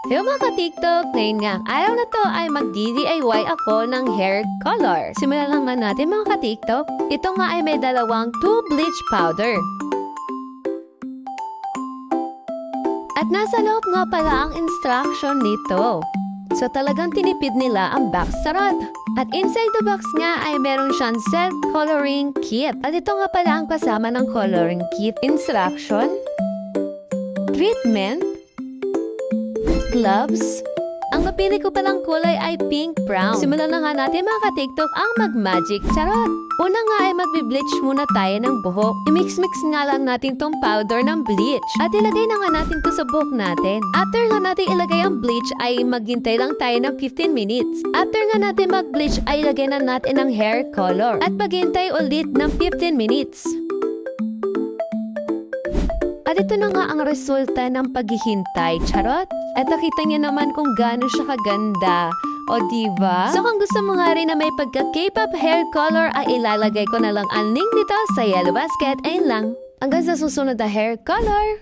Hello mga ka-TikTok! Ngayon nga, araw na to ay mag-DIY ako ng hair color. Simulan lang nga natin mga ka-TikTok. Ito nga ay may dalawang 2 bleach powder. At nasa loob nga pala ang instruction nito. So talagang tinipid nila ang box charot. At inside the box nga ay meron siyang set coloring kit. At ito nga pala ang kasama ng coloring kit. Instruction, treatment, gloves. Ang napili ko palang kulay ay pink brown. Simulan na nga natin mga ka-TikTok ang mag-magic charot. Una nga ay mag-bleach muna tayo ng buhok. I-mix-mix nga lang natin tong powder ng bleach. At ilagay na nga natin to sa buhok natin. After nga natin ilagay ang bleach ay maghintay lang tayo ng 15 minutes. After nga natin mag-bleach ay ilagay na natin ang hair color. At maghintay ulit ng 15 minutes. At ito na nga ang resulta ng paghihintay, charot. At nakita niyo naman kung gaano siya kaganda. O diba? So kung gusto mo nga rin na may pagka-K-pop hair color ay ilalagay ko na lang ang link nito sa yellow basket. Ayun lang. Hanggang sa susunod na hair color.